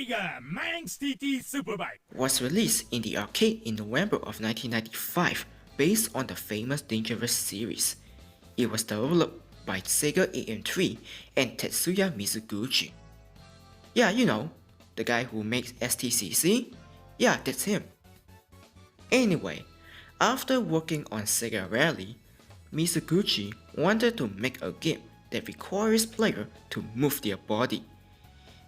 Sega Manx TT Superbike was released in the arcade in November of 1995 based on the famous Dangerous series. It was developed by Sega AM3 and Tetsuya Mizuguchi. Yeah, you know, the guy who makes STCC? Yeah, that's him. Anyway, after working on Sega Rally, Mizuguchi wanted to make a game that requires players to move their body.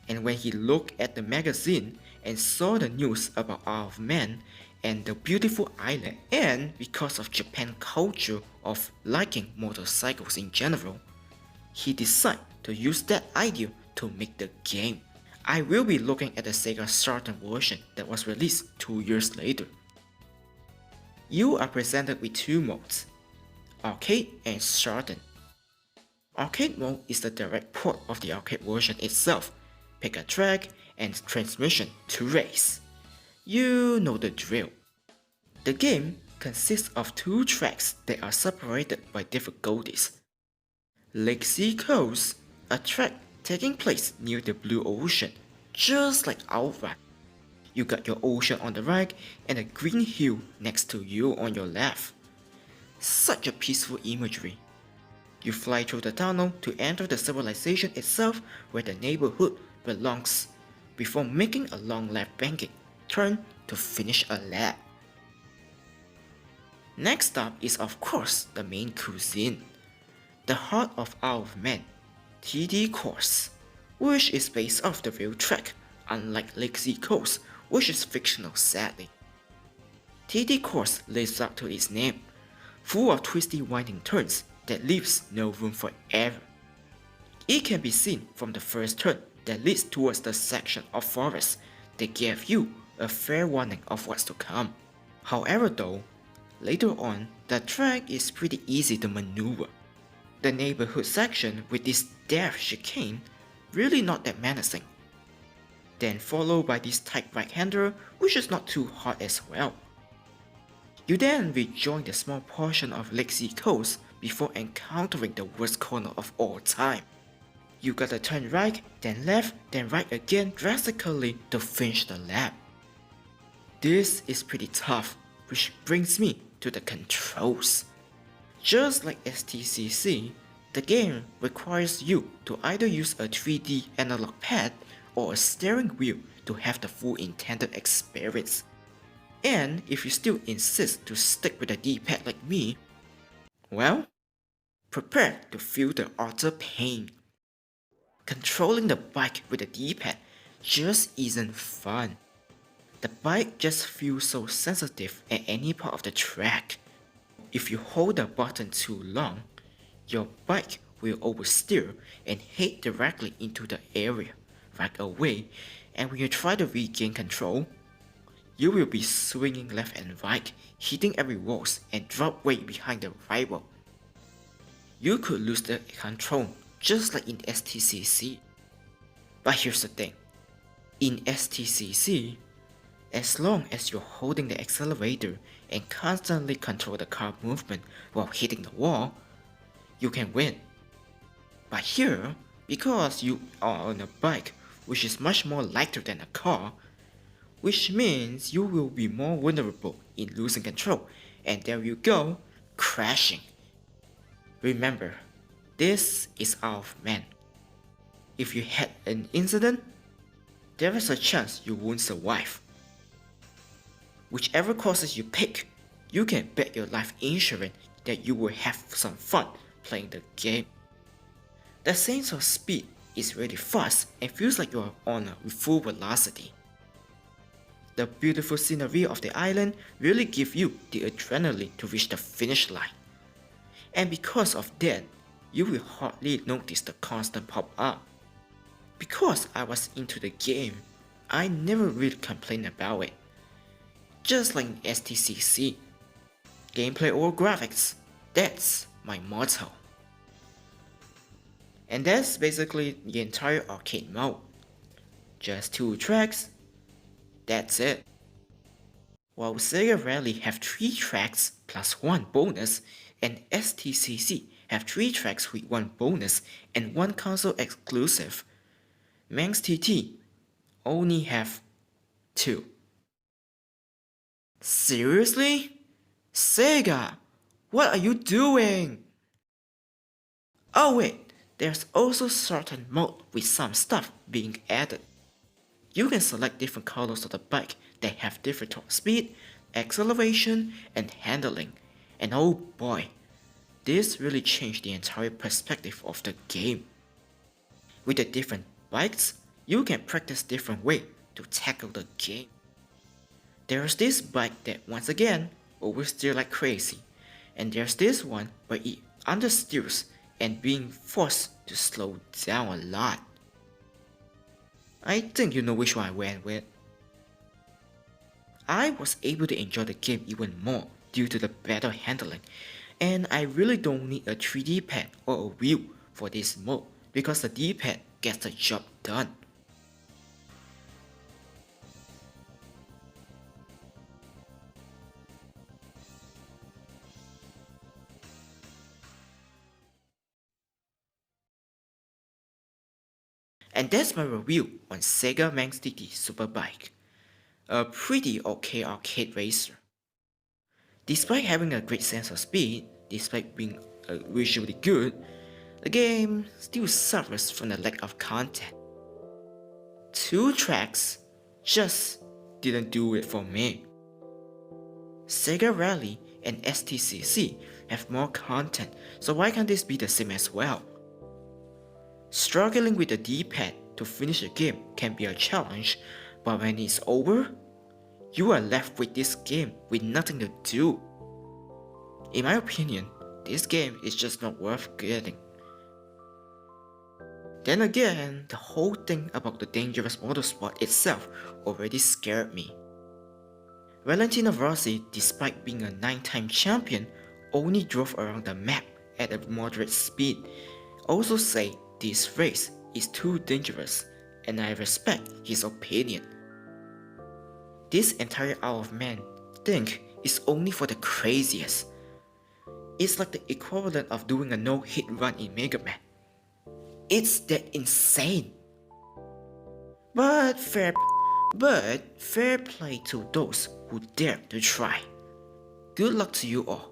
And when he looked at the magazine and saw the news about Isle of Man and the beautiful island, and because of Japan culture of liking motorcycles in general, he decided to use that idea to make the game. I will be looking at the Sega Saturn version that was released 2 years later. You are presented with two modes, Arcade and Saturn. Arcade mode is the direct port of the arcade version itself. Pick a track and transmission to race. You know the drill. The game consists of two tracks that are separated by difficulties. Lake Sea Coast, a track taking place near the blue ocean, just like Outrun. You got your ocean on the right and a green hill next to you on your left. Such a peaceful imagery. You fly through the tunnel to enter the civilization itself where the neighborhood belongs, before making a long left banking turn to finish a lap. Next up is of course the main cuisine, the heart of Isle of Man, TD course, which is based off the real track, unlike Lake Sea Coast, which is fictional sadly. TD course lives up to its name, full of twisty winding turns that leaves no room for error. It can be seen from the first turn that leads towards the section of forest that gave you a fair warning of what's to come. However though, later on, the track is pretty easy to maneuver. The neighborhood section with this death chicane really not that menacing. Then followed by this tight right-hander which is not too hard as well. You then rejoin the small portion of Lake Sea Coast before encountering the worst corner of all time. You gotta turn right, then left, then right again drastically to finish the lap. This is pretty tough, which brings me to the controls. Just like STCC, the game requires you to either use a 3D analog pad or a steering wheel to have the full intended experience. And if you still insist to stick with the D-pad like me, well, prepare to feel the utter pain. Controlling the bike with the D-pad just isn't fun. The bike just feels so sensitive at any part of the track. If you hold the button too long, your bike will oversteer and hit directly into the area right away, and when you try to regain control, you will be swinging left and right, hitting every wall and drop way behind the rival. You could lose the control just like in STCC. But here's the thing, in STCC, as long as you're holding the accelerator and constantly control the car movement while hitting the wall, you can win. But here, because you are on a bike which is much more lighter than a car, which means you will be more vulnerable in losing control, and there you go, crashing. Remember, this is Isle of Man. If you had an incident, there is a chance you won't survive. Whichever courses you pick, you can bet your life insurance that you will have some fun playing the game. The sense of speed is really fast and feels like you are on a full velocity. The beautiful scenery of the island really gives you the adrenaline to reach the finish line. And because of that, you will hardly notice the constant pop-up. Because I was into the game, I never really complained about it. Just like in STCC, gameplay over graphics, that's my motto. And that's basically the entire arcade mode. Just 2 tracks, that's it. While Sega Rally have 3 tracks plus 1 bonus, and STCC have 3 tracks with 1 bonus and 1 console exclusive, Manx TT only have 2. Seriously? Sega, what are you doing? Oh wait, there's also certain mode with some stuff being added. You can select different colors of the bike that have different top speed, acceleration, and handling. And oh boy, this really changed the entire perspective of the game. With the different bikes, you can practice different ways to tackle the game. There's this bike that once again always steer like crazy, and there's this one where it understeers and being forced to slow down a lot. I think you know which one I went with. I was able to enjoy the game even more due to the better handling, and I really don't need a 3D pad or a wheel for this mode because the D-pad gets the job done. And that's my review on Sega Manx TT Superbike. A pretty okay arcade racer. Despite having a great sense of speed, despite being visually good, the game still suffers from the lack of content. 2 tracks just didn't do it for me. Sega Rally and STCC have more content, so why can't this be the same as well? Struggling with the D-pad to finish a game can be a challenge, but when it's over, you are left with this game with nothing to do. In my opinion, this game is just not worth getting. Then again, the whole thing about the dangerous motorsport itself already scared me. Valentino Rossi, despite being a 9-time champion, only drove around the map at a moderate speed. Also say this race is too dangerous, and I respect his opinion. This entire Isle of Man thing is only for the craziest. It's like the equivalent of doing a no-hit run in Mega Man. It's that insane. But fair play to those who dare to try. Good luck to you all.